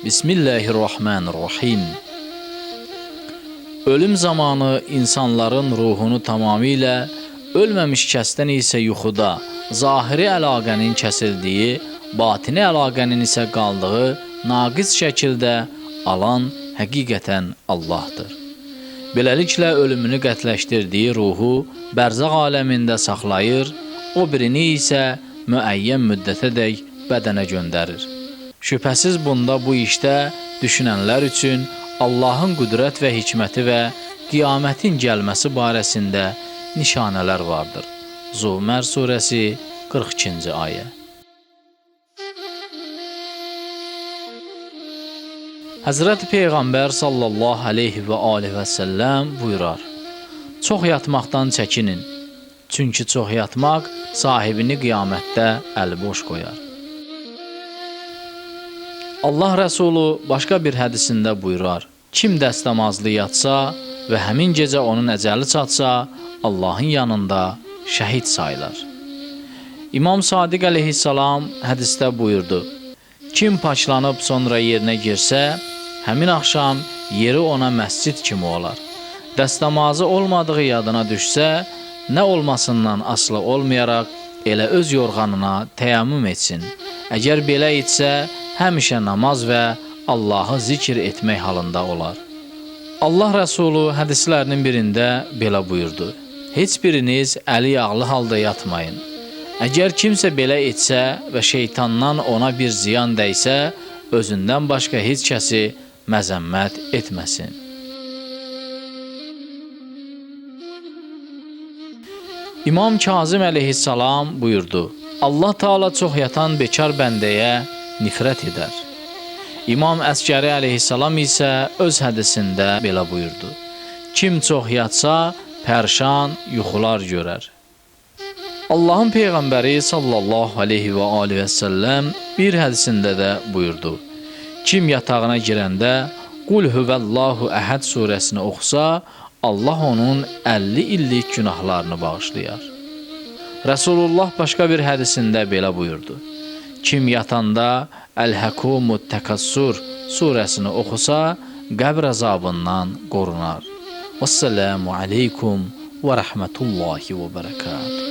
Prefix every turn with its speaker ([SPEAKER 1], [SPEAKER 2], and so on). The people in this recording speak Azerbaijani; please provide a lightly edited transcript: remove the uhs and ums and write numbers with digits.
[SPEAKER 1] Bismillahirrahmanirrahim. Ölüm zamanı insanların ruhunu tamamilə, ölməmiş kəsdən isə yuxuda, zahiri əlaqənin kəsildiyi, batini əlaqənin isə qaldığı naqis şəkildə alan həqiqətən Allahdır. Beləliklə, ölümünü qətləşdirdiyi ruhu bərzaq aləmində saxlayır, o birini isə müəyyən müddətədək bədənə göndərir. Şübhəsiz bunda bu işdə düşünənlər üçün Allahın qüdrət və hikməti və qiyamətin gəlməsi barəsində nişanələr vardır. Zumər surəsi 42-ci ayə. Həzrət Peyğəmbər sallallahu aleyhi və aleyhi və səlləm buyurar: Çox yatmaqdan çəkinin, çünki çox yatmaq sahibini qiyamətdə əliboş qoyar. Allah Rəsulu başqa bir hədisində buyurar: Kim dəstəmazlı yatsa və həmin gecə onun əcəli çatsa, Allahın yanında şəhid sayılar. İmam Sadiq əleyhissalam hədisdə buyurdu: Kim paçlanıb sonra yerinə girsə, həmin axşam yeri ona məscid kimi olar. Dəstəmazı olmadığı yadına düşsə, nə olmasından asılı olmayaraq elə öz yorğanına təyammüm etsin. Əgər belə etsə, həmişə namaz və Allahı zikr etmək halında olar. Allah Rəsulu hədislərinin birində belə buyurdu: Heç biriniz əli yağlı halda yatmayın. Əgər kimsə belə etsə və şeytandan ona bir ziyan dəysə, özündən başqa heç kəsi məzəmmət etməsin. İmam Kazım əleyhissalam buyurdu: Allah Teala çox yatan bekar bəndəyə nifrət edər. İmam Əsgəri əleyhissalam isə öz hədisində belə buyurdu: Kim çox yatsa, pərşan yuxular görər. Allahın Peyğəmbəri sallallahu aleyhi və aleyhi və səlləm bir hədisində də buyurdu: Kim yatağına girəndə Qul huvəllahu əhəd surəsini oxusa, Allah onun 50 illik günahlarını bağışlayar. Resulullah başqa bir hədisində belə buyurdu: Kim yatanda Əl-Həkumut Təkəssür surəsini oxusa, qəbr əzabından qorunar. Vəssalamu aleykum və rəhmətullahi və bərəkatuhu.